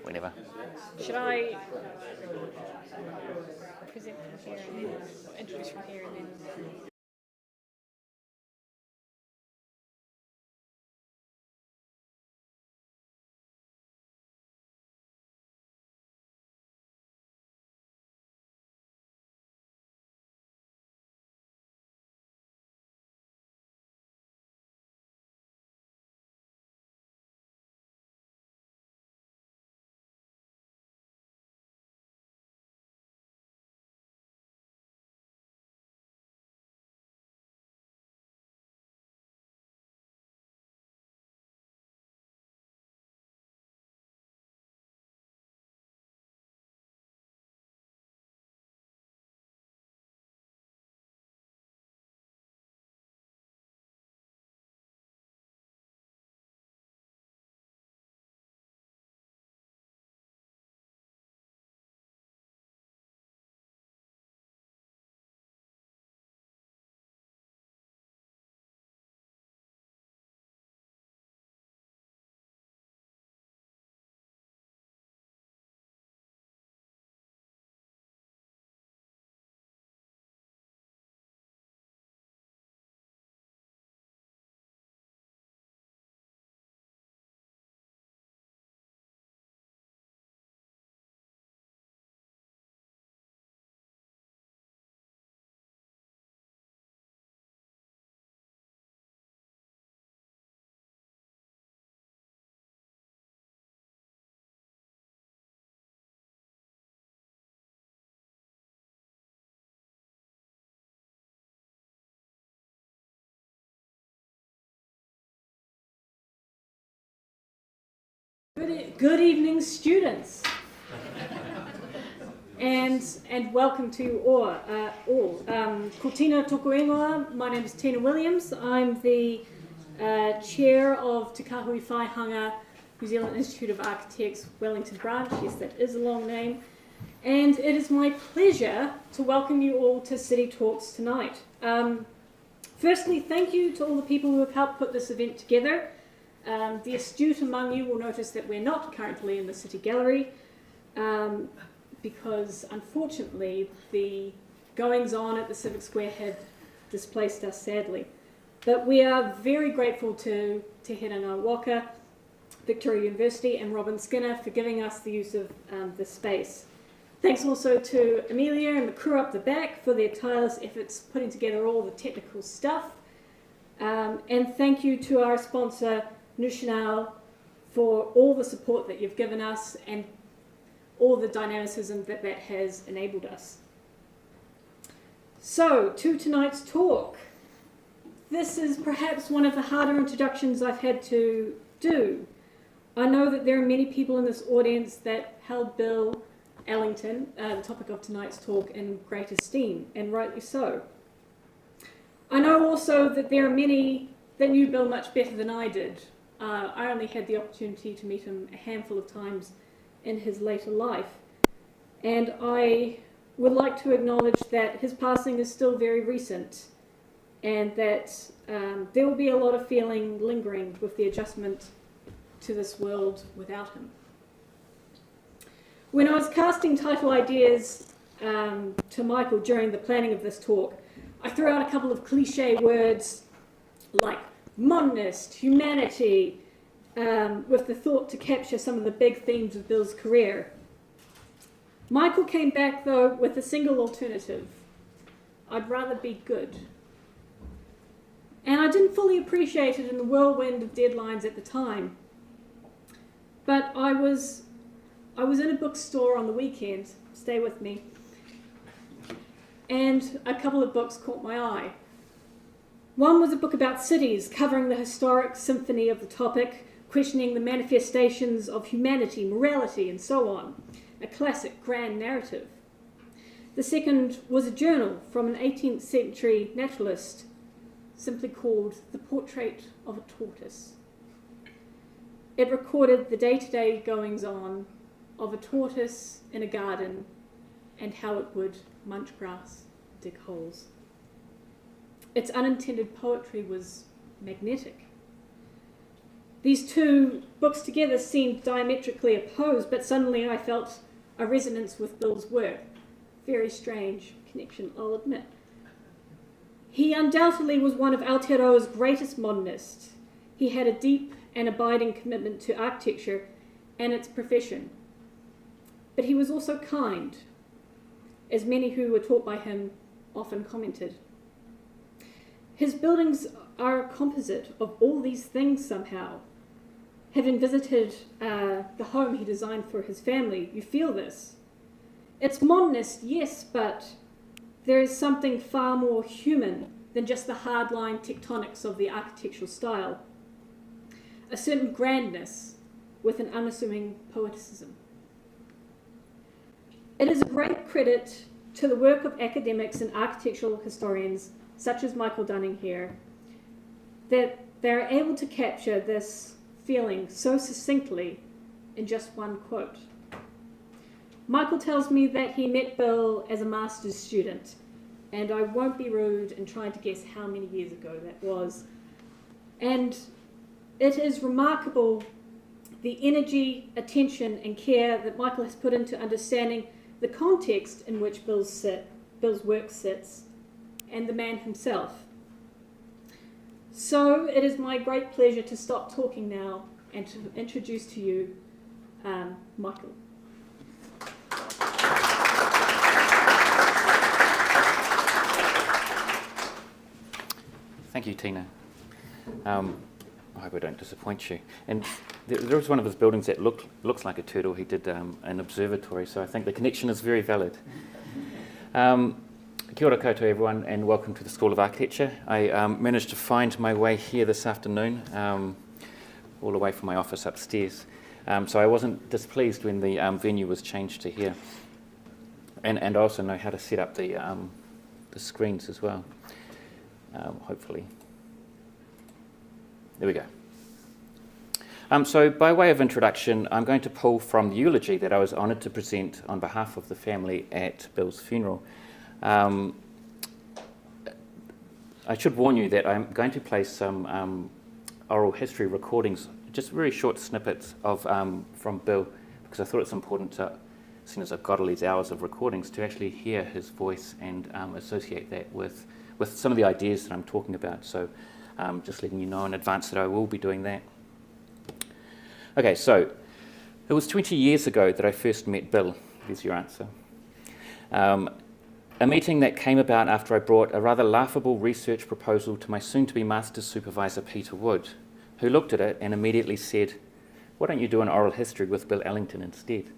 whenever. Should I present from here and then introduce from here and then? Good evening, students, and welcome to all. Ko tina tōku ingoa. My name is Tina Williams. I'm the chair of Te Kahui Whaihanga New Zealand Institute of Architects Wellington branch. Yes, that is a long name. And it is my pleasure to welcome you all to City Talks tonight. Firstly, thank you to all the people who have helped put this event together. The astute among you will notice that we're not currently in the City Gallery because, unfortunately, the goings-on at the Civic Square have displaced us sadly. But we are very grateful to Herenga, Waka, Victoria University and Robin Skinner for giving us the use of this space. Thanks also to Amelia and the crew up the back for their tireless efforts putting together all the technical stuff. And thank you to our sponsor, Nushinal, for all the support that you've given us and all the dynamicism that has enabled us. So, to tonight's talk. This is perhaps one of the harder introductions I've had to do. I know that there are many people in this audience that held Bill Alington, the topic of tonight's talk, in great esteem, and rightly so. I know also that there are many that knew Bill much better than I did. I only had the opportunity to meet him a handful of times in his later life. And I would like to acknowledge that his passing is still very recent and that there will be a lot of feeling lingering with the adjustment to this world without him. When I was casting title ideas to Michael during the planning of this talk, I threw out a couple of cliche words like modernist, humanity, with the thought to capture some of the big themes of Bill's career. Michael came back, though, with a single alternative. I'd rather be good. And I didn't fully appreciate it in the whirlwind of deadlines at the time. But I was in a bookstore on the weekend, stay with me, and a couple of books caught my eye. One was a book about cities, covering the historic symphony of the topic, questioning the manifestations of humanity, morality, and so on. A classic grand narrative. The second was a journal from an 18th century naturalist, simply called The Portrait of a Tortoise. It recorded the day-to-day goings-on of a tortoise in a garden and how it would munch grass, dig holes. Its unintended poetry was magnetic. These two books together seemed diametrically opposed, but suddenly I felt a resonance with Bill's work. Very strange connection, I'll admit. He undoubtedly was one of Aotearoa's greatest modernists. He had a deep and abiding commitment to architecture and its profession. But he was also kind, as many who were taught by him often commented. His buildings are a composite of all these things somehow. Having visited the home he designed for his family, you feel this. It's modernist, yes, but there is something far more human than just the hardline tectonics of the architectural style. A certain grandness with an unassuming poeticism. It is a great credit to the work of academics and architectural historians, such as Michael Dudding here, that they're able to capture this feeling so succinctly in just one quote. Michael tells me that he met Bill as a master's student, and I won't be rude in trying to guess how many years ago that was. And it is remarkable the energy, attention, and care that Michael has put into understanding the context in which Bill's work sits, and the man himself. So it is my great pleasure to stop talking now and to introduce to you Michael. Thank you, Tina. I hope I don't disappoint you. And there was one of his buildings that looks like a turtle. He did an observatory, so I think the connection is very valid. Kia ora koutou everyone, and welcome to the School of Architecture. I managed to find my way here this afternoon, all the way from my office upstairs. So I wasn't displeased when the venue was changed to here. And I also know how to set up the screens as well, hopefully. There we go. So by way of introduction, I'm going to pull from the eulogy that I was honoured to present on behalf of the family at Bill's funeral. I should warn you that I'm going to play some oral history recordings, just very short snippets of from Bill, because I thought it's important to, seeing as I've got all these hours of recordings, to actually hear his voice and associate that with some of the ideas that I'm talking about. So just letting you know in advance that I will be doing that. Okay, so it was 20 years ago that I first met Bill. Here's your answer. A meeting that came about after I brought a rather laughable research proposal to my soon-to-be master's supervisor, Peter Wood, who looked at it and immediately said, "Why don't you do an oral history with Bill Alington instead?"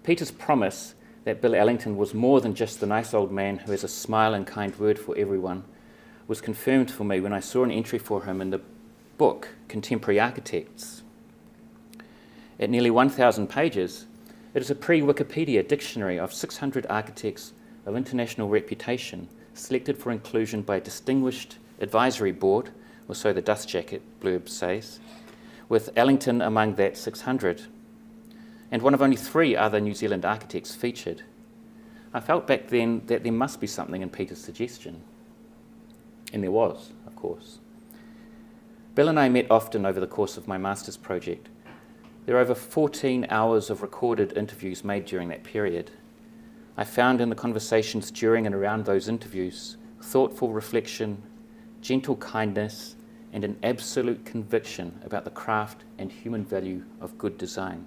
Peter's promise that Bill Alington was more than just the nice old man who has a smile and kind word for everyone was confirmed for me when I saw an entry for him in the book, Contemporary Architects. At nearly 1,000 pages, it is a pre-Wikipedia dictionary of 600 architects of international reputation, selected for inclusion by a distinguished advisory board, or so the dust jacket blurb says, with Alington among that 600, and one of only 3 other New Zealand architects featured. I felt back then that there must be something in Peter's suggestion. And there was, of course. Bill and I met often over the course of my master's project. There are over 14 hours of recorded interviews made during that period. I found in the conversations during and around those interviews thoughtful reflection, gentle kindness, and an absolute conviction about the craft and human value of good design.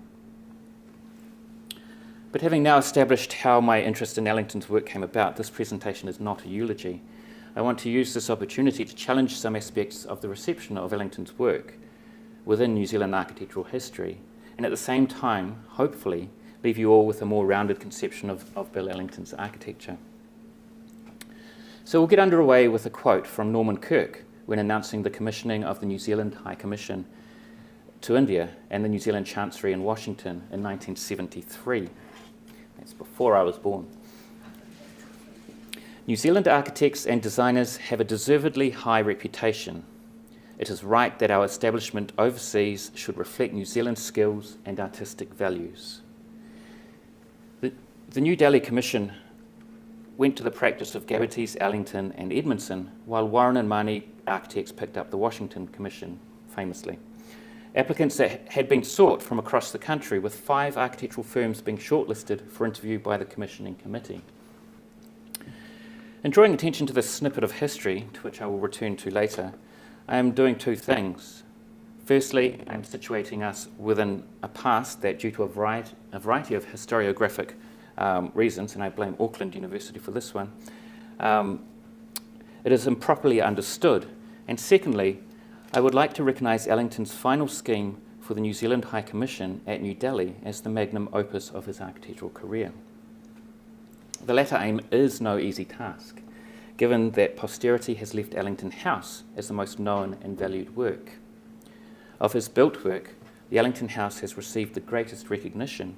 But having now established how my interest in Alington's work came about, this presentation is not a eulogy. I want to use this opportunity to challenge some aspects of the reception of Alington's work within New Zealand architectural history, and at the same time, hopefully, leave you all with a more rounded conception of Bill Alington's architecture. So we'll get underway with a quote from Norman Kirk when announcing the commissioning of the New Zealand High Commission to India and the New Zealand Chancery in Washington in 1973. That's before I was born. New Zealand architects and designers have a deservedly high reputation. It is right that our establishment overseas should reflect New Zealand's skills and artistic values. The New Delhi Commission went to the practice of Gabbaties, Alington and Edmondson, while Warren and Mahoney architects picked up the Washington Commission famously. Applicants that had been sought from across the country, with 5 architectural firms being shortlisted for interview by the commissioning committee. In drawing attention to this snippet of history, to which I will return to later, I am doing 2 things. Firstly, I'm situating us within a past that, due to a variety of historiographic reasons, and I blame Auckland University for this one, it is improperly understood. And secondly, I would like to recognise Alington's final scheme for the New Zealand High Commission at New Delhi as the magnum opus of his architectural career. The latter aim is no easy task, given that posterity has left Alington House as the most known and valued work. Of his built work, the Alington House has received the greatest recognition.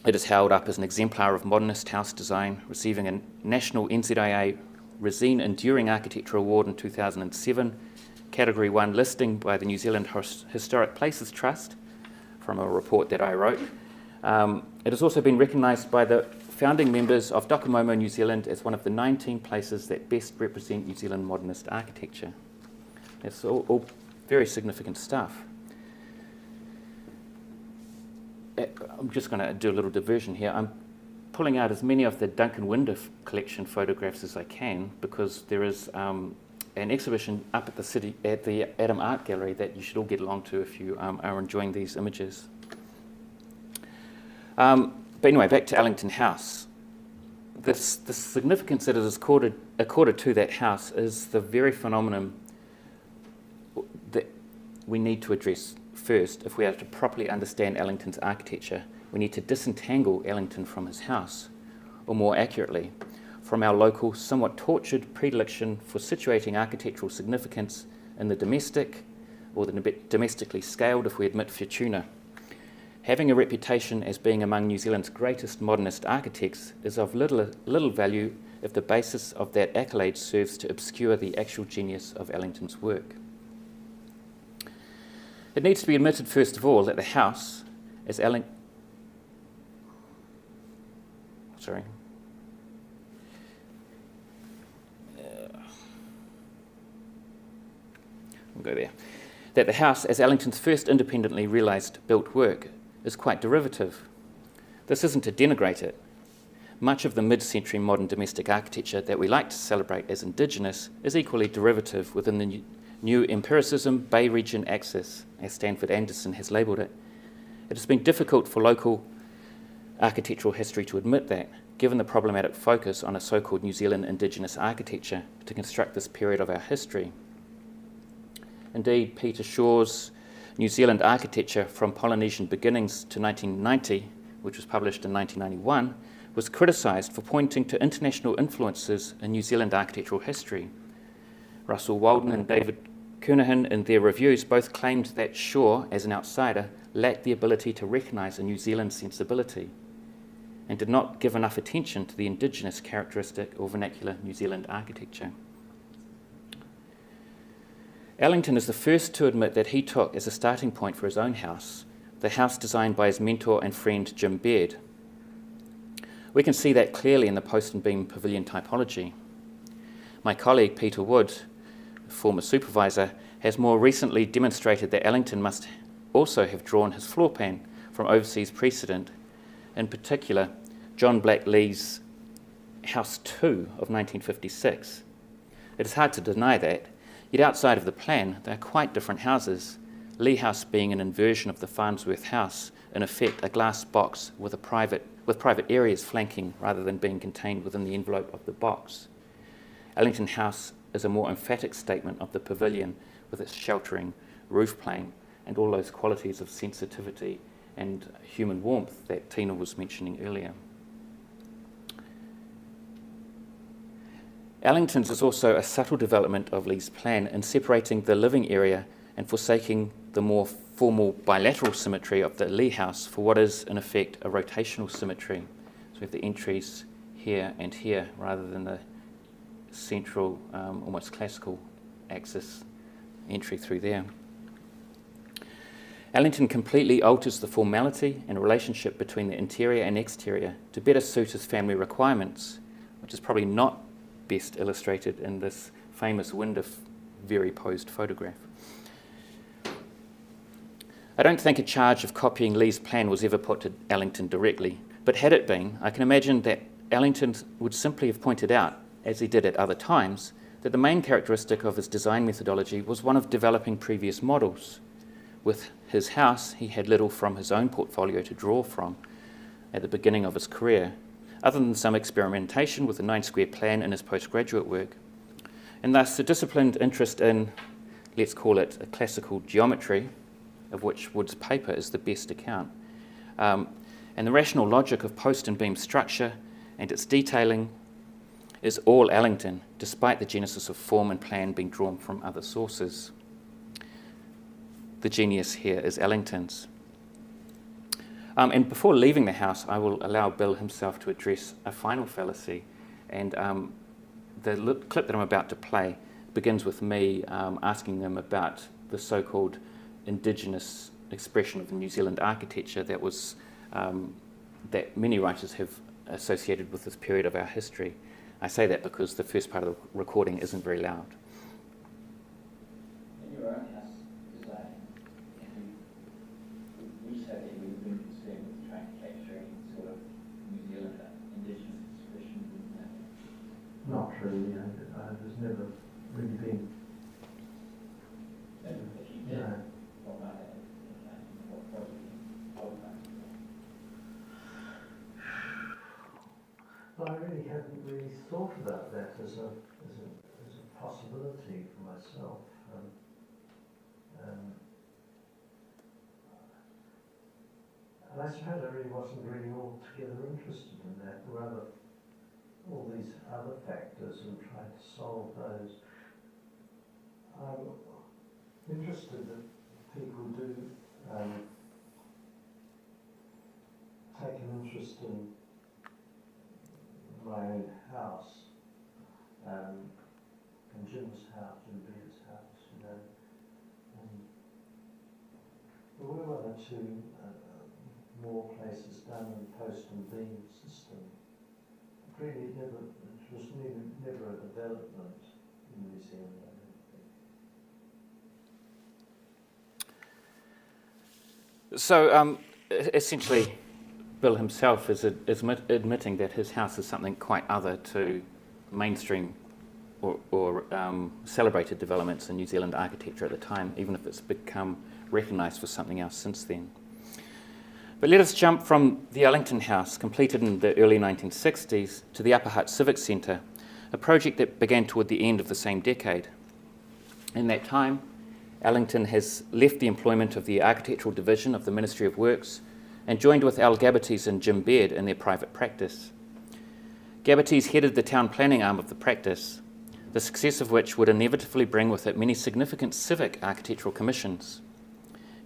It is held up as an exemplar of modernist house design, receiving a national NZIA Resine Enduring Architecture Award in 2007, Category 1 listing by the New Zealand Historic Places Trust, from a report that I wrote. It has also been recognised by the founding members of Docomomo New Zealand as one of the 19 places that best represent New Zealand modernist architecture. It's all very significant stuff. I'm just going to do a little diversion here. I'm pulling out as many of the Duncan Winder collection photographs as I can, because there is an exhibition up at the Adam Art Gallery that you should all get along to if you are enjoying these images. But anyway, back to Alington House. The significance that is accorded to that house is the very phenomenon that we need to address first. If we are to properly understand Alington's architecture, we need to disentangle Alington from his house, or more accurately, from our local, somewhat tortured predilection for situating architectural significance in the domestic, or the domestically scaled if we admit Fortuna. Having a reputation as being among New Zealand's greatest modernist architects is of little value if the basis of that accolade serves to obscure the actual genius of Alington's work. It needs to be admitted, first of all, that the house, as We'll go there. That the house, as Alington's first independently realised built work, is quite derivative. This isn't to denigrate it. Much of the mid-century modern domestic architecture that we like to celebrate as indigenous is equally derivative within the new empiricism Bay region axis, as Stanford Anderson has labelled it. It has been difficult for local architectural history to admit that, given the problematic focus on a so-called New Zealand indigenous architecture to construct this period of our history. Indeed, Peter Shaw's New Zealand Architecture from Polynesian Beginnings to 1990, which was published in 1991, was criticised for pointing to international influences in New Zealand architectural history. Russell Walden and David Kernahan, in their reviews, both claimed that Shaw, as an outsider, lacked the ability to recognise a New Zealand sensibility and did not give enough attention to the indigenous characteristic or vernacular New Zealand architecture. Alington is the first to admit that he took as a starting point for his own house, the house designed by his mentor and friend Jim Baird. We can see that clearly in the post and beam pavilion typology. My colleague Peter Wood, former supervisor, has more recently demonstrated that Alington must also have drawn his floor plan from overseas precedent, in particular John Black Lee's House 2 of 1956. It is hard to deny that, yet outside of the plan, they are quite different houses, Lee House being an inversion of the Farnsworth House, in effect a glass box with private areas flanking rather than being contained within the envelope of the box. Alington House is a more emphatic statement of the pavilion with its sheltering roof plane and all those qualities of sensitivity and human warmth that Tina was mentioning earlier. Alington's is also a subtle development of Lee's plan in separating the living area and forsaking the more formal bilateral symmetry of the Lee House for what is, in effect, a rotational symmetry. So we have the entries here and here rather than the central, almost classical axis entry through there. Alington completely alters the formality and relationship between the interior and exterior to better suit his family requirements, which is probably not best illustrated in this famous Winder very posed photograph. I don't think a charge of copying Lee's plan was ever put to Alington directly, but had it been, I can imagine that Alington would simply have pointed out, as he did at other times, that the main characteristic of his design methodology was one of developing previous models. With his house, he had little from his own portfolio to draw from at the beginning of his career, other than some experimentation with the 9-square plan in his postgraduate work. And thus, a disciplined interest in, let's call it, a classical geometry, of which Wood's paper is the best account, and the rational logic of post and beam structure and its detailing is all Alington, despite the genesis of form and plan being drawn from other sources. The genius here is Alington's. And before leaving the house, I will allow Bill himself to address a final fallacy. And the clip that I'm about to play begins with me asking them about the so-called indigenous expression of the New Zealand architecture that was that many writers have associated with this period of our history. I say that because the first part of the recording isn't very loud. In your own house design, you said that you've been concerned with trying to capture any sort of New Zealand indigenous expression in that. Not really. There's never really been. If you did, No. what might that what project I really haven't really thought about that as a possibility for myself. And I suppose I really wasn't really altogether interested in that. There were all these other factors and trying to solve those. I'm interested that people do take an interest in my own house, and Jim's house, and Bill's house, you know. There were one or two more places done in post and beam system. It was never a development in New Zealand, I don't think. So essentially, Bill himself is admitting that his house is something quite other to mainstream or celebrated developments in New Zealand architecture at the time, even if it's become recognised for something else since then. But let us jump from the Alington House, completed in the early 1960s, to the Upper Hutt Civic Centre, a project that began toward the end of the same decade. In that time, Alington has left the employment of the architectural division of the Ministry of Works and joined with Al Gabbaties and Jim Baird in their private practice. Gabbaties headed the town planning arm of the practice, the success of which would inevitably bring with it many significant civic architectural commissions.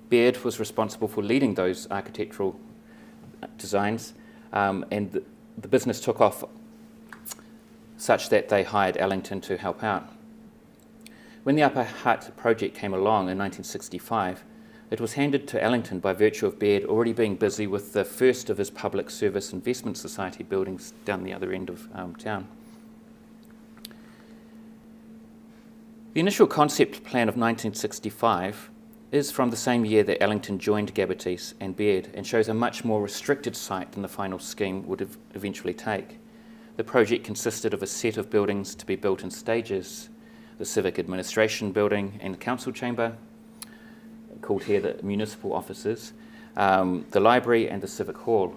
Baird was responsible for leading those architectural designs, and the business took off such that they hired Alington to help out. When the Upper Hutt project came along in 1965, it was handed to Alington by virtue of Baird already being busy with the first of his Public Service Investment Society buildings down the other end of town. The initial concept plan of 1965 is from the same year that Alington joined Gabbaties and Baird and shows a much more restricted site than the final scheme would eventually take. The project consisted of a set of buildings to be built in stages: the Civic Administration Building and the Council Chamber, called here the Municipal Offices, the Library and the Civic Hall.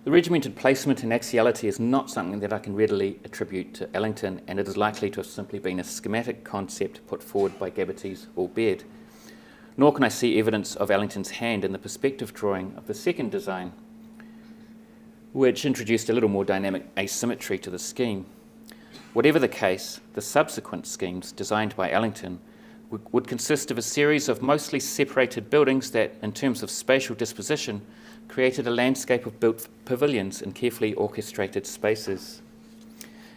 The regimented placement and axiality is not something that I can readily attribute to Alington, and it is likely to have simply been a schematic concept put forward by Gabbaties or Baird. Nor can I see evidence of Allington's hand in the perspective drawing of the second design, which introduced a little more dynamic asymmetry to the scheme. Whatever the case, the subsequent schemes designed by Alington would consist of a series of mostly separated buildings that, in terms of spatial disposition, created a landscape of built pavilions in carefully orchestrated spaces.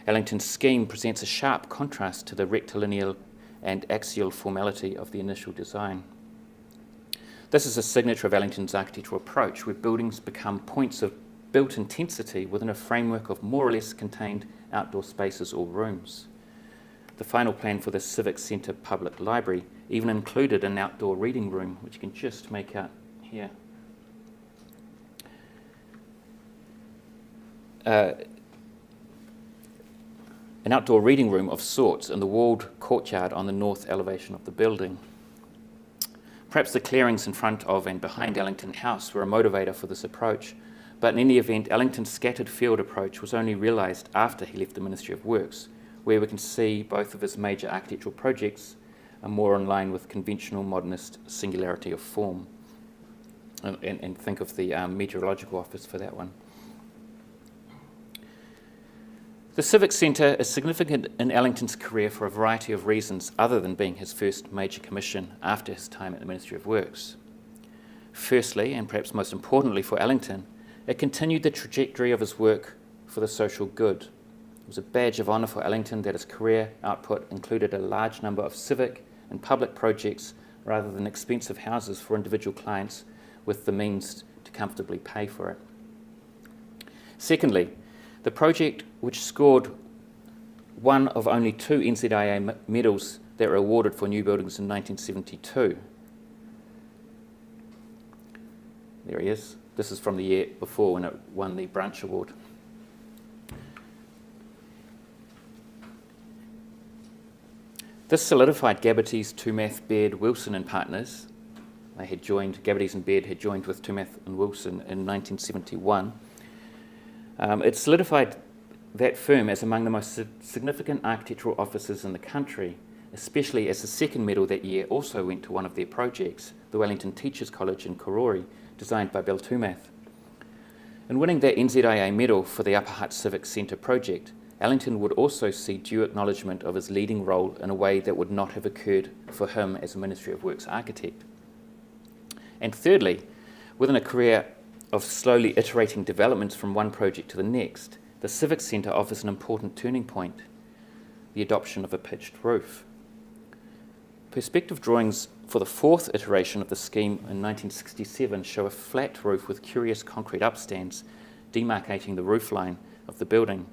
Allington's scheme presents a sharp contrast to the rectilinear and axial formality of the initial design. This is a signature of Allington's architectural approach, where buildings become points of built intensity within a framework of more or less contained outdoor spaces or rooms. The final plan for the Civic Centre Public Library even included an outdoor reading room, which you can just make out here. An outdoor reading room of sorts in the walled courtyard on the north elevation of the building. Perhaps the clearings in front of and behind Alington House were a motivator for this approach, but in any event, Alington's scattered field approach was only realised after he left the Ministry of Works, where we can see both of his major architectural projects are more in line with conventional modernist singularity of form. And think of the Meteorological Office for that one. The Civic Centre is significant in Alington's career for a variety of reasons other than being his first major commission after his time at the Ministry of Works. Firstly, and perhaps most importantly for Alington, it continued the trajectory of his work for the social good. It was a badge of honour for Alington that his career output included a large number of civic and public projects rather than expensive houses for individual clients with the means to comfortably pay for it. Secondly, the project, which scored one of only 2 NZIA medals that were awarded for new buildings in 1972. There he is. This is from the year before when it won the Branch Award. This solidified Gabbity's, Toomath, Baird, Wilson and partners. They had joined, Gabbity's and Baird had joined with Toomath and Wilson in 1971. It solidified that firm as among the most significant architectural offices in the country, especially as the second medal that year also went to one of their projects, the Wellington Teachers College in Karori, designed by Bill Toomath. In winning that NZIA medal for the Upper Hutt Civic Centre project, Alington would also see due acknowledgement of his leading role in a way that would not have occurred for him as a Ministry of Works architect. And thirdly, within a career of slowly iterating developments from one project to the next, the Civic Centre offers an important turning point, the adoption of a pitched roof. Perspective drawings for the 4th iteration of the scheme in 1967 show a flat roof with curious concrete upstands demarcating the roof line of the building.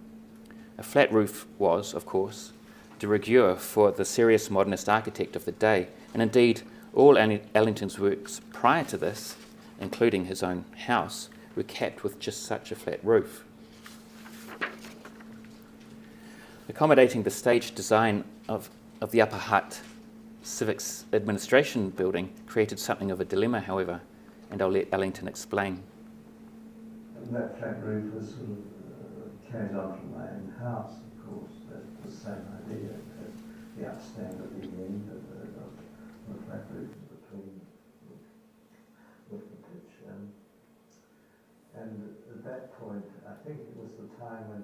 A flat roof was, of course, de rigueur for the serious modernist architect of the day, and indeed all Alington's works prior to this, including his own house, were capped with just such a flat roof. Accommodating the staged design of the Upper Hutt Civics Administration building created something of a dilemma, however, and I'll let Alington explain. And that flat roof was sort of carried on from my own house, of course. That's the same idea. The upstand at the end of the flat roof between with the pitch. And at that point, I think it was the time when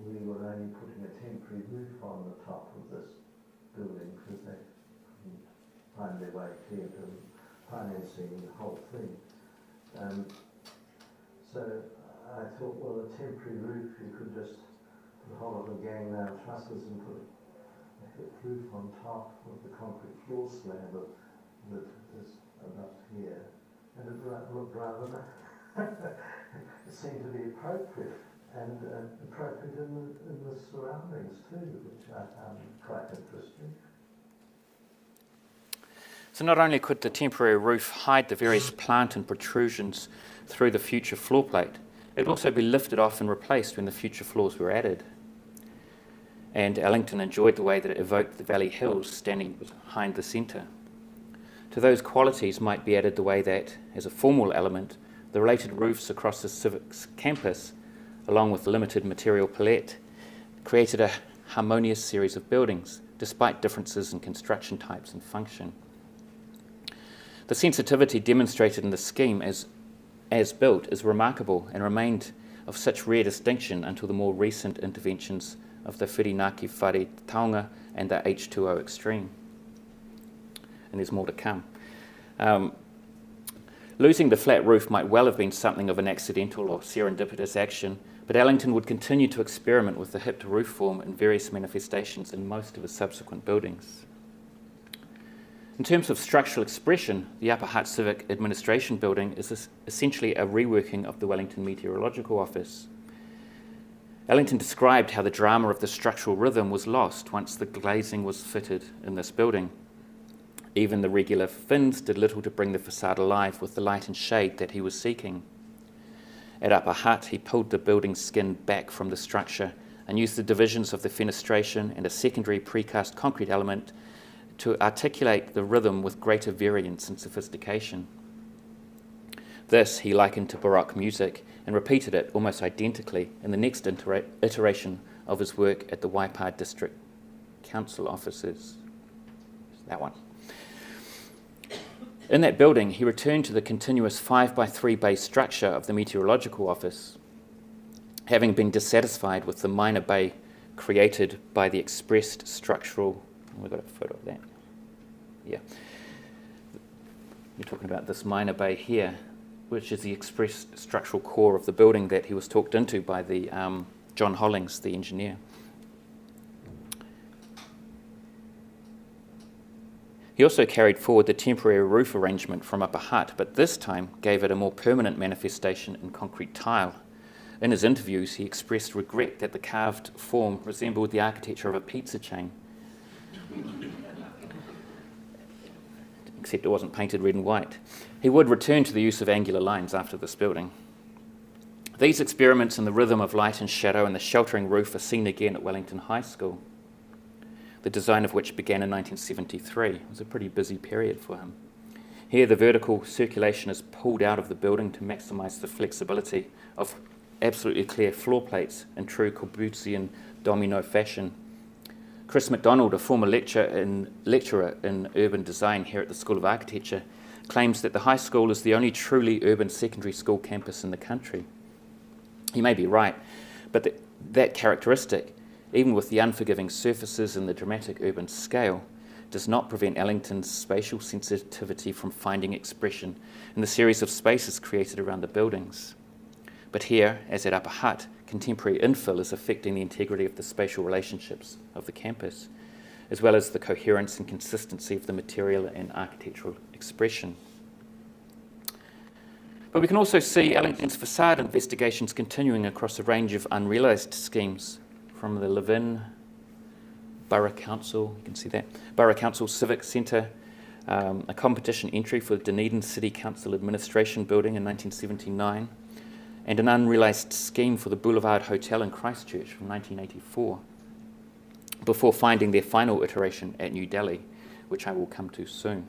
we were only putting a temporary roof on the top of this building because they couldn't find their way clear to financing the whole thing. So I thought, well, a temporary roof, you could just put a whole lot of gangland trusses and put a hip roof on top with the concrete floor slab that is about here. And it looked rather it seemed to be appropriate and appropriate in the surroundings too, which I found quite interesting. So not only could the temporary roof hide the various plant and protrusions through the future floor plate, it would also be lifted off and replaced when the future floors were added. And Alington enjoyed the way that it evoked the Valley Hills standing behind the centre. To those qualities might be added the way that, as a formal element, the related roofs across the Civics campus, along with limited material palette, created a harmonious series of buildings, despite differences in construction types and function. The sensitivity demonstrated in the scheme as built is remarkable and remained of such rare distinction until the more recent interventions of the Whirinaki Whare Taonga and the H2O extreme. And there's more to come. Losing the flat roof might well have been something of an accidental or serendipitous action, but Alington would continue to experiment with the hipped roof form in various manifestations in most of his subsequent buildings. In terms of structural expression, the Upper Hutt Civic Administration building is essentially a reworking of the Wellington Meteorological Office. Alington described how the drama of the structural rhythm was lost once the glazing was fitted in this building. Even the regular fins did little to bring the facade alive with the light and shade that he was seeking. At Upper Hutt, he pulled the building's skin back from the structure and used the divisions of the fenestration and a secondary precast concrete element to articulate the rhythm with greater variance and sophistication. This he likened to Baroque music and repeated it almost identically in the next iteration of his work at the Waipa District Council offices. That one. In that building, he returned to the continuous 5x3 bay structure of the meteorological office, having been dissatisfied with the minor bay created by the expressed structural. We've got a photo of that. Yeah. You're talking about this minor bay here, which is the expressed structural core of the building that he was talked into by the John Hollings, the engineer. He also carried forward the temporary roof arrangement from Upper Hutt, but this time gave it a more permanent manifestation in concrete tile. In his interviews, he expressed regret that the carved form resembled the architecture of a pizza chain, except it wasn't painted red and white. He would return to the use of angular lines after this building. These experiments in the rhythm of light and shadow and the sheltering roof are seen again at Wellington High School, the design of which began in 1973. It was a pretty busy period for him. Here, the vertical circulation is pulled out of the building to maximise the flexibility of absolutely clear floor plates in true Corbusian domino fashion. Chris MacDonald, a former lecturer in urban design here at the School of Architecture, claims that the high school is the only truly urban secondary school campus in the country. He may be right, but that characteristic, even with the unforgiving surfaces and the dramatic urban scale, does not prevent Alington's spatial sensitivity from finding expression in the series of spaces created around the buildings. But here, as at Upper Hutt, contemporary infill is affecting the integrity of the spatial relationships of the campus, as well as the coherence and consistency of the material and architectural expression. But we can also see Alington's facade investigations continuing across a range of unrealised schemes, from the Levin Borough Council, you can see that, Borough Council Civic Centre, a competition entry for the Dunedin City Council Administration Building in 1979, and an unrealised scheme for the Boulevard Hotel in Christchurch from 1984, before finding their final iteration at New Delhi, which I will come to soon.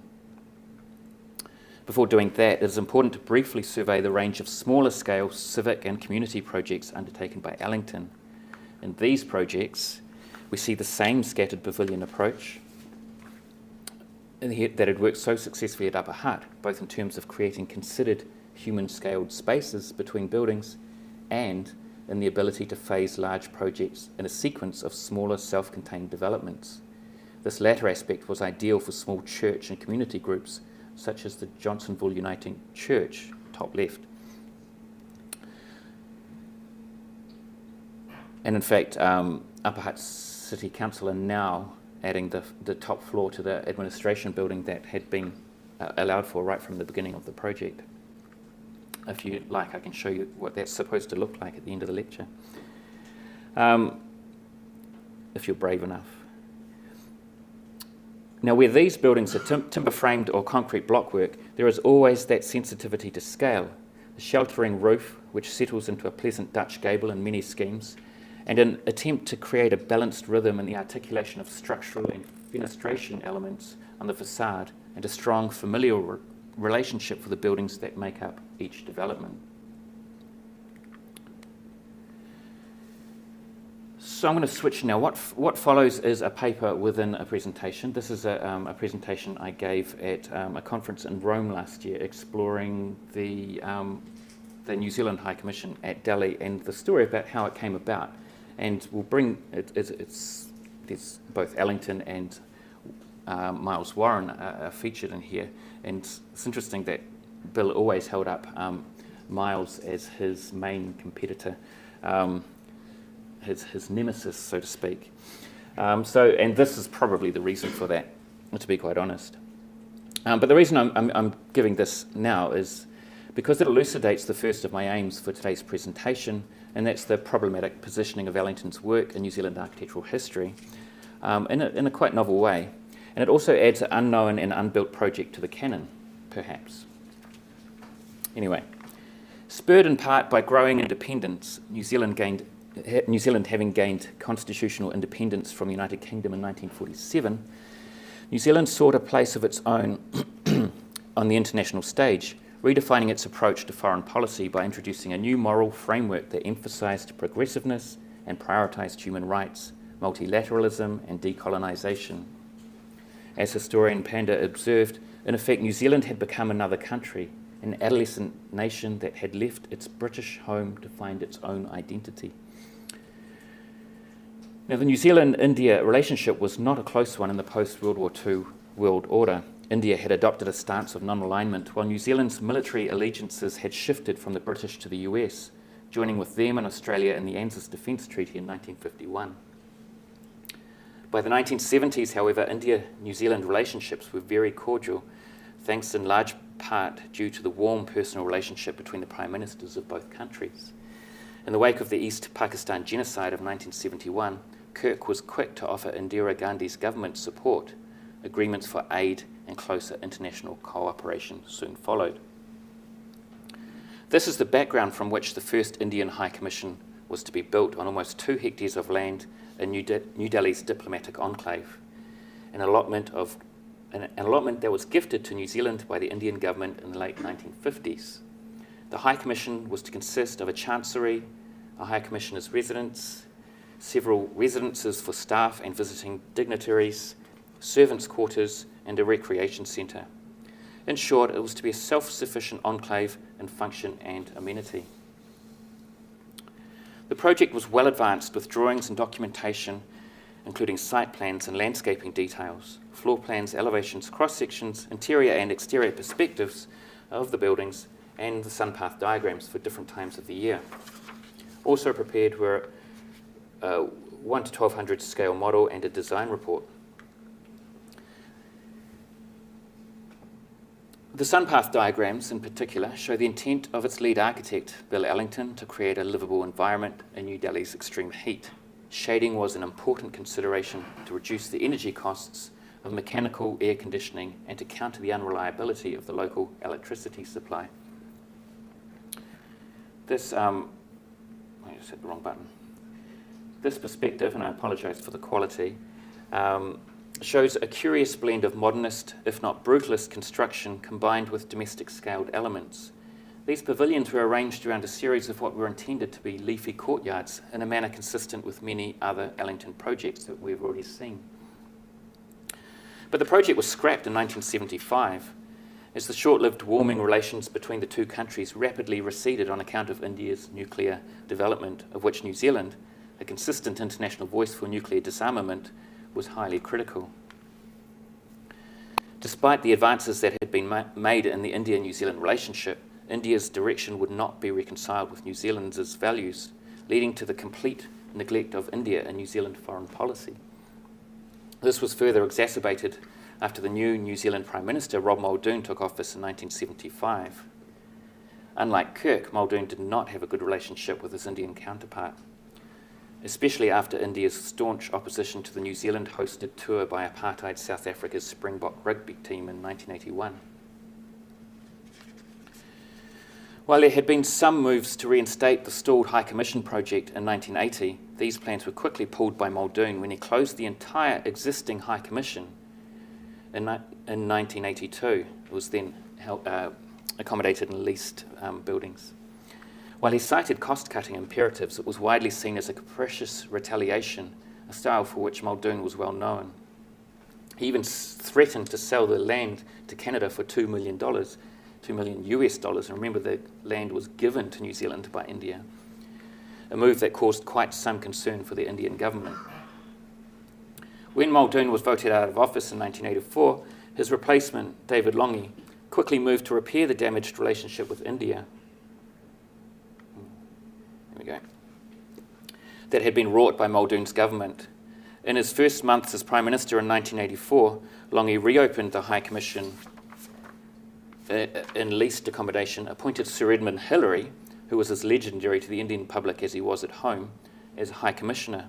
Before doing that, it is important to briefly survey the range of smaller scale civic and community projects undertaken by Alington. In these projects, we see the same scattered pavilion approach that had worked so successfully at Upper Hutt, both in terms of creating considered human-scaled spaces between buildings and in the ability to phase large projects in a sequence of smaller self-contained developments. This latter aspect was ideal for small church and community groups, such as the Johnsonville Uniting Church, top left. And in fact, Upper Hutt City Council are now adding the top floor to the administration building that had been allowed for right from the beginning of the project. If you like, I can show you what that's supposed to look like at the end of the lecture, if you're brave enough. Now, where these buildings are timber-framed or concrete blockwork, there is always that sensitivity to scale, the sheltering roof, which settles into a pleasant Dutch gable in many schemes, and an attempt to create a balanced rhythm in the articulation of structural and fenestration elements on the facade, and a strong familial relationship for the buildings that make up each development. So I'm going to switch now. What follows is a paper within a presentation. This is a presentation I gave at a conference in Rome last year, exploring the New Zealand High Commission at Delhi and the story about how it came about. And we'll bring there's both Alington and Miles Warren are featured in here. And it's interesting that Bill always held up Miles as his main competitor, his nemesis, so to speak. And this is probably the reason for that, to be quite honest. But the reason I'm giving this now is because it elucidates the first of my aims for today's presentation, and that's the problematic positioning of Alington's work in New Zealand architectural history in a quite novel way. And it also adds an unknown and unbuilt project to the canon, perhaps. Anyway, spurred in part by growing independence, New Zealand having gained constitutional independence from the United Kingdom in 1947, New Zealand sought a place of its own on the international stage, redefining its approach to foreign policy by introducing a new moral framework that emphasised progressiveness and prioritised human rights, multilateralism and decolonisation. As historian Panda observed, in effect, New Zealand had become another country, an adolescent nation that had left its British home to find its own identity. Now, the New Zealand-India relationship was not a close one in the post-World War II world order. India had adopted a stance of non-alignment, while New Zealand's military allegiances had shifted from the British to the US, joining with them and Australia in the ANZUS Defence Treaty in 1951. By the 1970s, however, India-New Zealand relationships were very cordial, thanks in large part due to the warm personal relationship between the prime ministers of both countries. In the wake of the East Pakistan genocide of 1971, Kirk was quick to offer Indira Gandhi's government support. Agreements for aid and closer international cooperation soon followed. This is the background from which the first Indian High Commission was to be built on almost 2 hectares of land in New Delhi's diplomatic enclave, an allotment that was gifted to New Zealand by the Indian government in the late 1950s. The High Commission was to consist of a chancery, a High Commissioner's residence, several residences for staff and visiting dignitaries, servants' quarters, and a recreation centre. In short, it was to be a self-sufficient enclave in function and amenity. The project was well advanced with drawings and documentation, including site plans and landscaping details, floor plans, elevations, cross-sections, interior and exterior perspectives of the buildings, and the sunpath diagrams for different times of the year. Also prepared were a 1 to 1200 scale model and a design report. The sunpath diagrams, in particular, show the intent of its lead architect, Bill Alington, to create a livable environment in New Delhi's extreme heat. Shading was an important consideration to reduce the energy costs of mechanical air conditioning and to counter the unreliability of the local electricity supply. This, I just hit the wrong button. This perspective, and I apologise for the quality, shows a curious blend of modernist, if not brutalist, construction combined with domestic scaled elements. These pavilions were arranged around a series of what were intended to be leafy courtyards in a manner consistent with many other Alington projects that we've already seen. But the project was scrapped in 1975 as the short-lived warming relations between the two countries rapidly receded on account of India's nuclear development, of which New Zealand, a consistent international voice for nuclear disarmament, was highly critical. Despite the advances that had been made in the India-New Zealand relationship, India's direction would not be reconciled with New Zealand's values, leading to the complete neglect of India in New Zealand foreign policy. This was further exacerbated after the new New Zealand Prime Minister, Rob Muldoon, took office in 1975. Unlike Kirk, Muldoon did not have a good relationship with his Indian counterpart, especially after India's staunch opposition to the New Zealand-hosted tour by apartheid South Africa's Springbok rugby team in 1981. While there had been some moves to reinstate the stalled High Commission project in 1980, these plans were quickly pulled by Muldoon when he closed the entire existing High Commission in 1982. It was then accommodated in leased buildings. While he cited cost-cutting imperatives, it was widely seen as a capricious retaliation, a style for which Muldoon was well known. He even threatened to sell the land to Canada for $2 million US dollars, and remember the land was given to New Zealand by India, a move that caused quite some concern for the Indian government. When Muldoon was voted out of office in 1984, his replacement, David Lange, quickly moved to repair the damaged relationship with India. There we go. That had been wrought by Muldoon's government. In his first months as Prime Minister in 1984, Lange reopened the High Commission in leased accommodation, appointed Sir Edmund Hillary, who was as legendary to the Indian public as he was at home, as High Commissioner,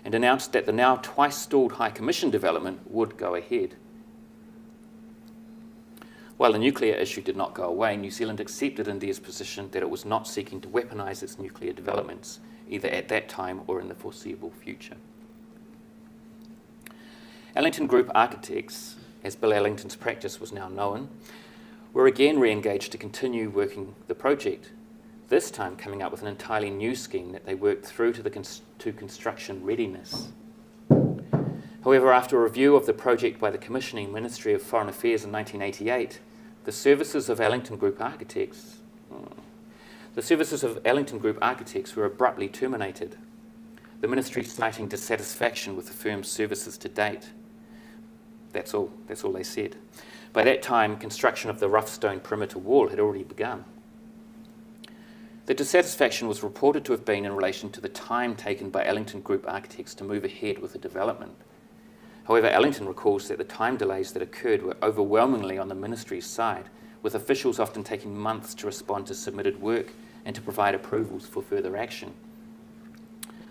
and announced that the now twice stalled High Commission development would go ahead. While the nuclear issue did not go away, New Zealand accepted India's position that it was not seeking to weaponise its nuclear developments, either at that time or in the foreseeable future. Alington Group architects, as Bill Alington's practice was now known, were again re-engaged to continue working the project, this time coming up with an entirely new scheme that they worked through to construction readiness. However, after a review of the project by the commissioning Ministry of Foreign Affairs in 1988, the services of Alington Group architects were abruptly terminated, the ministry citing dissatisfaction with the firm's services to date. That's all they said. By that time, construction of the rough stone perimeter wall had already begun. The dissatisfaction was reported to have been in relation to the time taken by Alington Group architects to move ahead with the development. However, Alington recalls that the time delays that occurred were overwhelmingly on the ministry's side, with officials often taking months to respond to submitted work and to provide approvals for further action.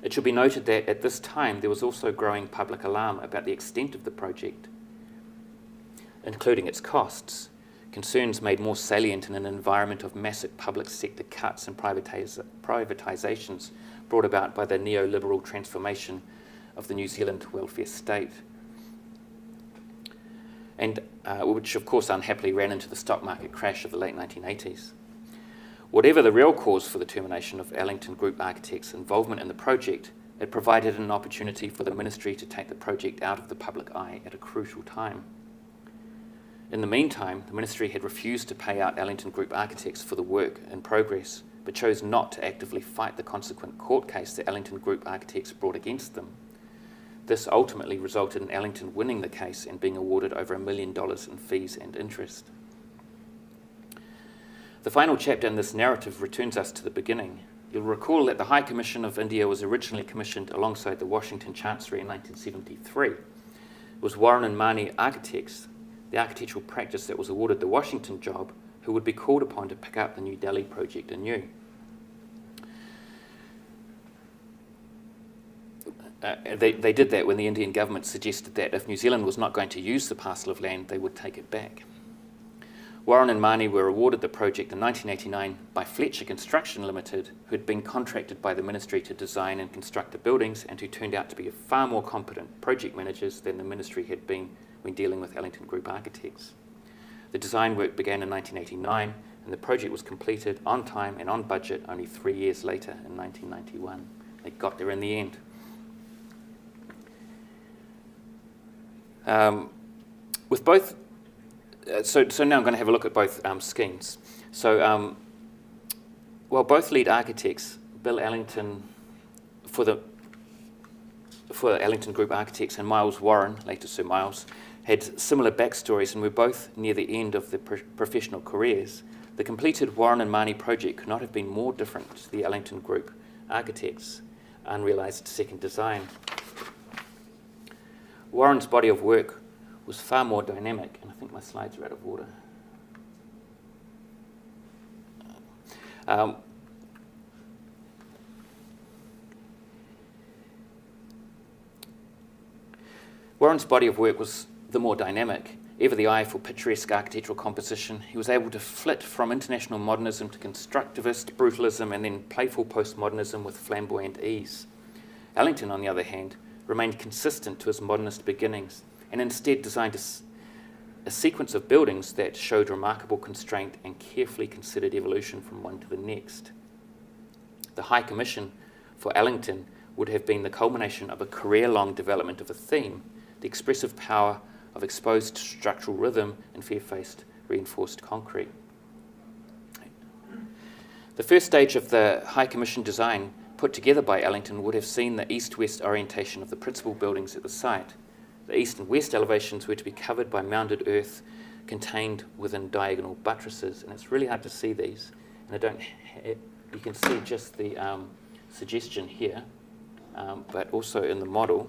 It should be noted that at this time there was also growing public alarm about the extent of the project, including its costs, concerns made more salient in an environment of massive public sector cuts and privatisations brought about by the neoliberal transformation of the New Zealand welfare state, and which of course unhappily ran into the stock market crash of the late 1980s. Whatever the real cause for the termination of Alington Group architects' involvement in the project, it provided an opportunity for the ministry to take the project out of the public eye at a crucial time. In the meantime, the ministry had refused to pay out Alington Group architects for the work in progress, but chose not to actively fight the consequent court case that Alington Group architects brought against them. This ultimately resulted in Alington winning the case and being awarded over $1 million in fees and interest. The final chapter in this narrative returns us to the beginning. You'll recall that the High Commission of India was originally commissioned alongside the Washington Chancery in 1973. It was Warren and Mahoney architects, the architectural practice that was awarded the Washington job, who would be called upon to pick up the New Delhi project anew. They did that when the Indian government suggested that if New Zealand was not going to use the parcel of land, they would take it back. Warren and Mahoney were awarded the project in 1989 by Fletcher Construction Limited, who had been contracted by the ministry to design and construct the buildings and who turned out to be far more competent project managers than the ministry had been when dealing with Alington Group architects. The design work began in 1989 and the project was completed on time and on budget only 3 years later in 1991. They got there in the end. With both, so now I'm going to have a look at both schemes. So, while both lead architects, Bill Alington for Alington Group architects and Miles Warren, later Sir Miles, had similar backstories and were both near the end of their professional careers, the completed Warren and Mahoney project could not have been more different to the Alington Group architects' unrealised second design. Warren's body of work was far more dynamic, and I think my slides are out of order. Warren's body of work was the more dynamic. Ever the eye for picturesque architectural composition, he was able to flit from international modernism to constructivist brutalism and then playful postmodernism with flamboyant ease. Alington, on the other hand, remained consistent to his modernist beginnings and instead designed a sequence of buildings that showed remarkable constraint and carefully considered evolution from one to the next. The High Commission for Alington would have been the culmination of a career-long development of a theme, the expressive power of exposed structural rhythm and fair-faced reinforced concrete. The first stage of the High Commission design put together by Alington would have seen the east-west orientation of the principal buildings at the site. The east and west elevations were to be covered by mounded earth contained within diagonal buttresses, and it's really hard to see these. And you can see just the suggestion here, but also in the model,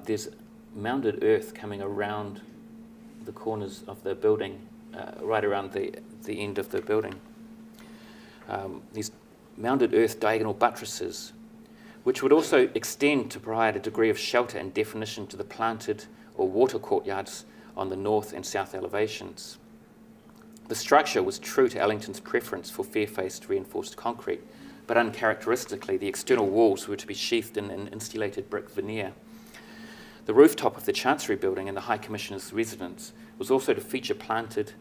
there's mounded earth coming around the corners of the building, right around the end of the building. These mounded earth diagonal buttresses, which would also extend to provide a degree of shelter and definition to the planted or water courtyards on the north and south elevations. The structure was true to Alington's preference for fair-faced reinforced concrete, but uncharacteristically, the external walls were to be sheathed in an insulated brick veneer. The rooftop of the Chancery building and the High Commissioner's residence was also to feature planted,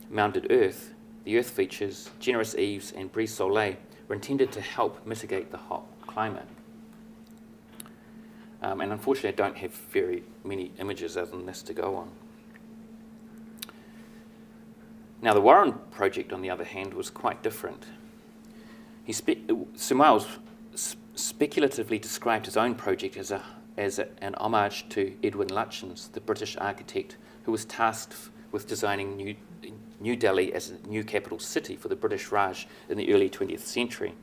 mounded earth. The earth features, generous eaves and brise soleil were intended to help mitigate the hot climate. And unfortunately, I don't have very many images other than this to go on. Now, the Warren project, on the other hand, was quite different. Sir Miles speculatively described his own project as an homage to Edwin Lutyens, the British architect who was tasked with designing New Delhi as a new capital city for the British Raj in the early 20th century.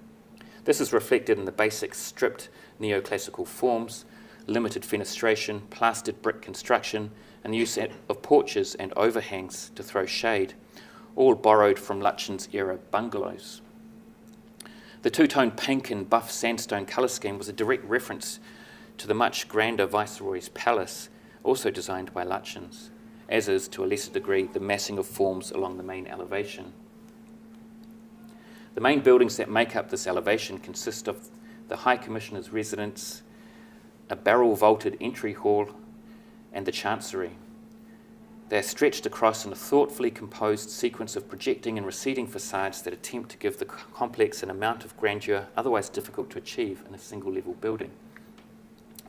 This is reflected in the basic stripped neoclassical forms, limited fenestration, plastered brick construction, and the use of porches and overhangs to throw shade, all borrowed from Lutyens-era bungalows. The two-tone pink and buff sandstone colour scheme was a direct reference to the much grander Viceroy's Palace, also designed by Lutyens, as is, to a lesser degree, the massing of forms along the main elevation. The main buildings that make up this elevation consist of the High Commissioner's residence, a barrel-vaulted entry hall, and the Chancery. They are stretched across in a thoughtfully composed sequence of projecting and receding facades that attempt to give the complex an amount of grandeur otherwise difficult to achieve in a single-level building.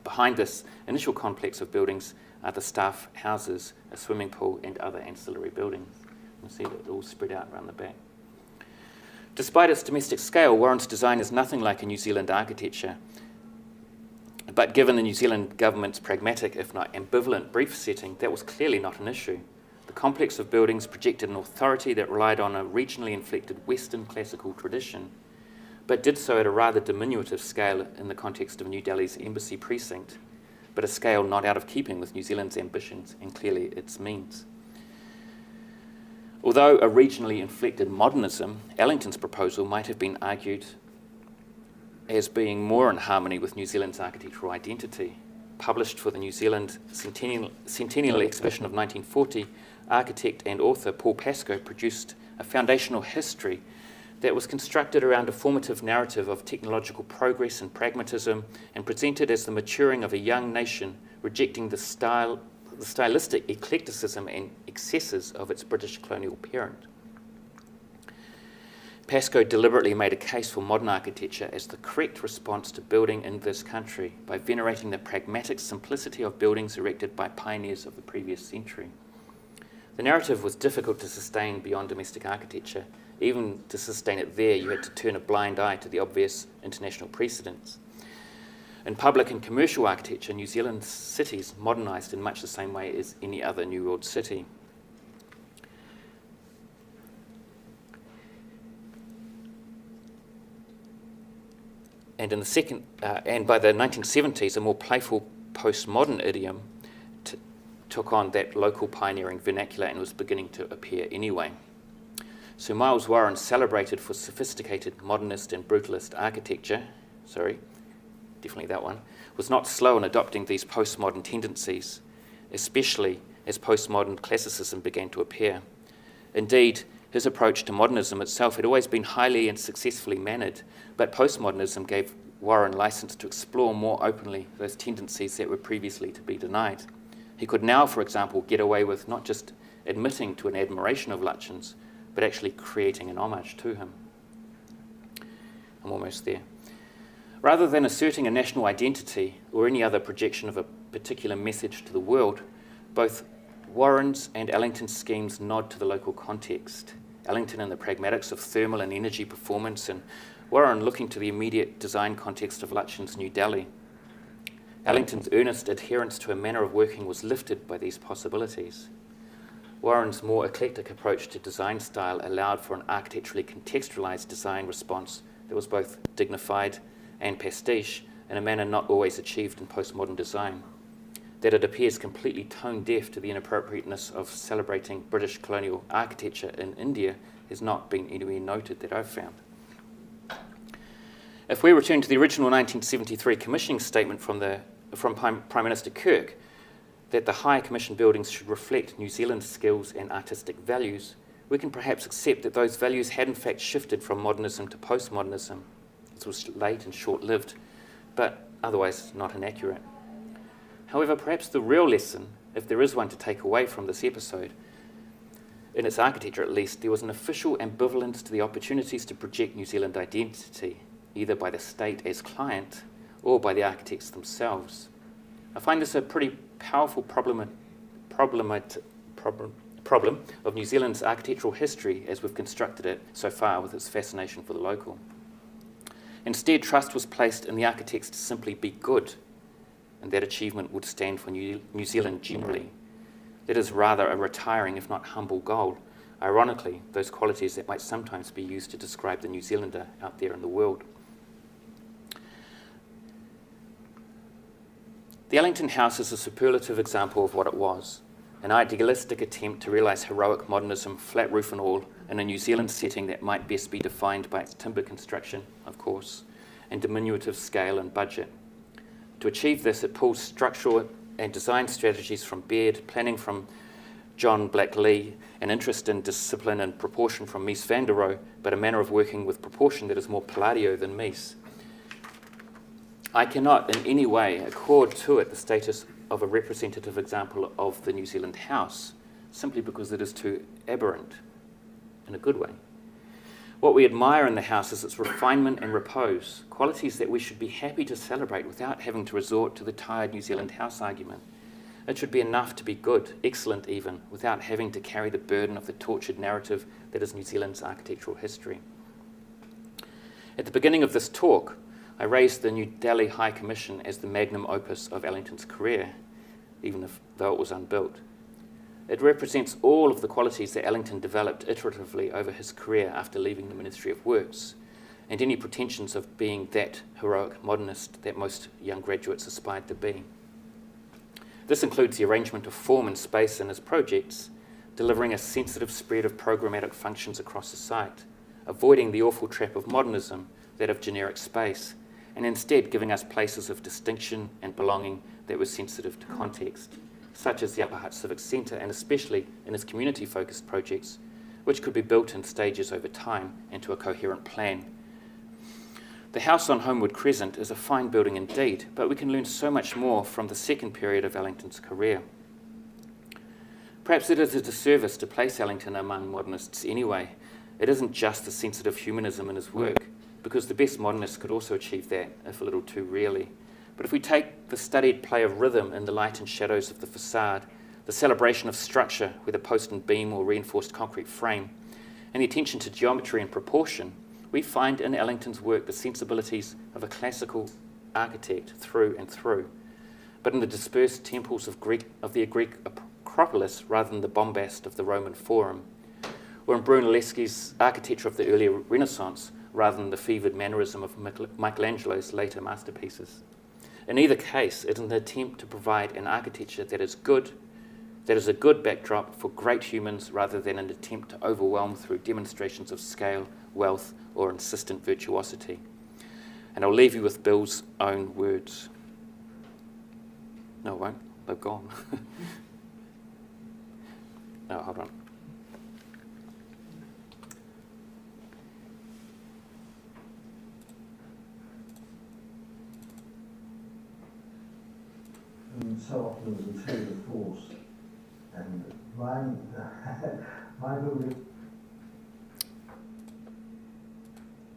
Behind this initial complex of buildings are the staff houses, a swimming pool, and other ancillary buildings. You can see that it's all spread out around the back. Despite its domestic scale, Warren's design is nothing like a New Zealand architecture. But given the New Zealand government's pragmatic, if not ambivalent, brief setting, that was clearly not an issue. The complex of buildings projected an authority that relied on a regionally inflected Western classical tradition, but did so at a rather diminutive scale in the context of New Delhi's embassy precinct, but a scale not out of keeping with New Zealand's ambitions and clearly its means. Although a regionally inflected modernism, Alington's proposal might have been argued as being more in harmony with New Zealand's architectural identity. Published for the New Zealand Centennial Exhibition of 1940, architect and author Paul Pascoe produced a foundational history that was constructed around a formative narrative of technological progress and pragmatism and presented as the maturing of a young nation rejecting the stylistic eclecticism and excesses of its British colonial parent. Pascoe deliberately made a case for modern architecture as the correct response to building in this country by venerating the pragmatic simplicity of buildings erected by pioneers of the previous century. The narrative was difficult to sustain beyond domestic architecture. Even to sustain it there, you had to turn a blind eye to the obvious international precedents. In public and commercial architecture, New Zealand's cities modernised in much the same way as any other New World city. And by the 1970s, a more playful postmodern idiom took on that local pioneering vernacular and was beginning to appear anyway. Sir Miles Warren, celebrated for sophisticated modernist and brutalist architecture, definitely that one, was not slow in adopting these postmodern tendencies, especially as postmodern classicism began to appear. Indeed, his approach to modernism itself had always been highly and successfully mannered, but postmodernism gave Warren license to explore more openly those tendencies that were previously to be denied. He could now, for example, get away with not just admitting to an admiration of Lutyens, but actually creating an homage to him. I'm almost there. Rather than asserting a national identity or any other projection of a particular message to the world, both Warren's and Alington's schemes nod to the local context. Alington in the pragmatics of thermal and energy performance, and Warren looking to the immediate design context of Lutyens' New Delhi. Alington's earnest adherence to a manner of working was lifted by these possibilities. Warren's more eclectic approach to design style allowed for an architecturally contextualized design response that was both dignified and pastiche in a manner not always achieved in postmodern design. that it appears completely tone deaf to the inappropriateness of celebrating British colonial architecture in India has not been anywhere noted that I've found. If we return to the original 1973 commissioning statement from Prime Minister Kirk, that the High Commission buildings should reflect New Zealand's skills and artistic values, we can perhaps accept that those values had in fact shifted from modernism to postmodernism. This was late and short-lived, but otherwise not inaccurate. However, perhaps the real lesson, if there is one to take away from this episode, in its architecture at least, there was an official ambivalence to the opportunities to project New Zealand identity, either by the state as client or by the architects themselves. I find this a pretty powerful problem of New Zealand's architectural history as we've constructed it so far with its fascination for the local. Instead, trust was placed in the architects to simply be good, and that achievement would stand for New Zealand generally. That is rather a retiring, if not humble, goal. Ironically, those qualities that might sometimes be used to describe the New Zealander out there in the world. The Alington House is a superlative example of what it was, an idealistic attempt to realise heroic modernism, flat roof and all, in a New Zealand setting that might best be defined by its timber construction, of course, and diminutive scale and budget. To achieve this, it pulls structural and design strategies from Baird, planning from John Black-Lee, an interest in discipline and proportion from Mies van der Rohe, but a manner of working with proportion that is more Palladio than Mies. I cannot in any way accord to it the status of a representative example of the New Zealand House, simply because it is too aberrant, in a good way. What we admire in the house is its refinement and repose, qualities that we should be happy to celebrate without having to resort to the tired New Zealand House argument. It should be enough to be good, excellent even, without having to carry the burden of the tortured narrative that is New Zealand's architectural history. At the beginning of this talk, I raised the New Delhi High Commission as the magnum opus of Alington's career, though it was unbuilt. It represents all of the qualities that Alington developed iteratively over his career after leaving the Ministry of Works, and any pretensions of being that heroic modernist that most young graduates aspired to be. This includes the arrangement of form and space in his projects, delivering a sensitive spread of programmatic functions across the site, avoiding the awful trap of modernism, that of generic space, and instead giving us places of distinction and belonging that were sensitive to context, such as the Upper Hutt Civic Centre, and especially in its community-focused projects, which could be built in stages over time and to a coherent plan. The house on Homewood Crescent is a fine building indeed, but we can learn so much more from the second period of Alington's career. Perhaps it is a disservice to place Alington among modernists anyway. It isn't just the sensitive humanism in his work, because the best modernists could also achieve that, if a little too rarely. But if we take the studied play of rhythm in the light and shadows of the facade, the celebration of structure, whether post and beam or reinforced concrete frame, and the attention to geometry and proportion, we find in Alington's work the sensibilities of a classical architect through and through, but in the dispersed temples of the Greek Acropolis rather than the bombast of the Roman Forum, or in Brunelleschi's architecture of the earlier Renaissance rather than the fevered mannerism of Michelangelo's later masterpieces. In either case, it is an attempt to provide an architecture that is a good backdrop for great humans rather than an attempt to overwhelm through demonstrations of scale, wealth, or insistent virtuosity. And I'll leave you with Bill's own words. No, I won't. They're gone. No, hold on. And so often there's a tour de force, and my building,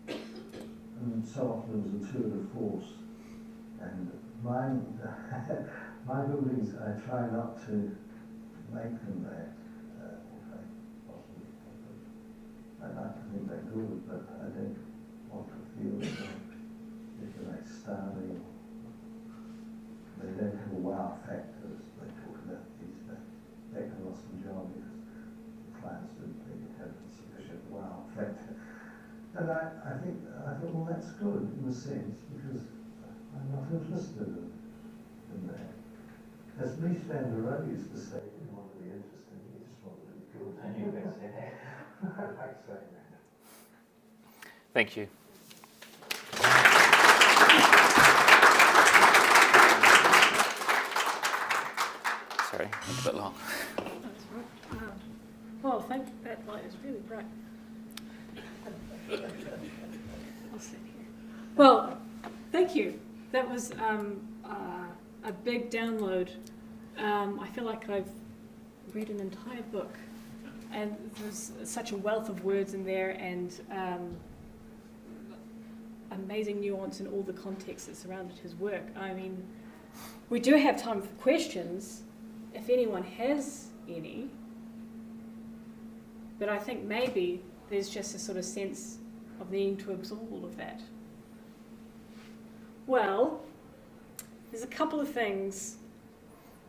and so often there's a tour de force, and my buildings, I try not to make them that, if I possibly can. I like to think they're good, but I don't want to feel if they're like starving. They don't have a wow factor, as they talk about these days. They can lost the job because the clients didn't really have a sufficient wow factor. And I thought, well, that's good in a sense, because I'm not interested in that. As Lee Sandero used to say, he didn't want to be interesting, he just wanted to be good. I knew you were going to say that. I like saying that. Thank you. Sorry, it's a bit long. That's right. Well, that light is really bright. I'll sit here. Well, thank you. That was a big download. I feel like I've read an entire book, and there's such a wealth of words in there, and amazing nuance in all the context that surrounded his work. I mean, we do have time for questions, if anyone has any, but I think maybe there's just a sort of sense of needing to absorb all of that. Well, there's a couple of things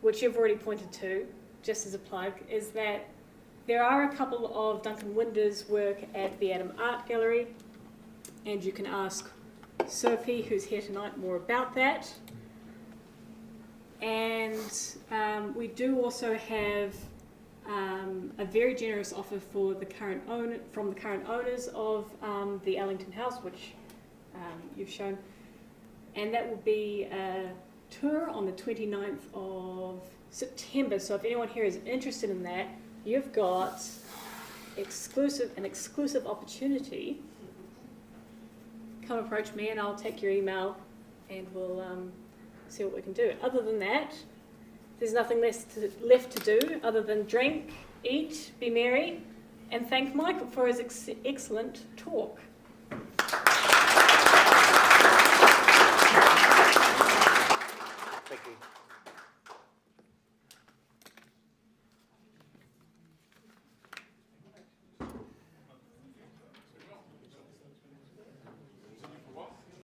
which you've already pointed to, just as a plug, is that there are a couple of Duncan Winder's work at the Adam Art Gallery, and you can ask Sophie, who's here tonight, more about that. And we do also have a very generous offer for the current owner, from the current owners of the Alington House, which you've shown, and that will be a tour on the 29th of September. So if anyone here is interested in that, you've got an exclusive opportunity. Come approach me and I'll take your email and we'll see what we can do. Other than that, there's nothing left to do other than drink, eat, be merry, and thank Michael for his excellent talk.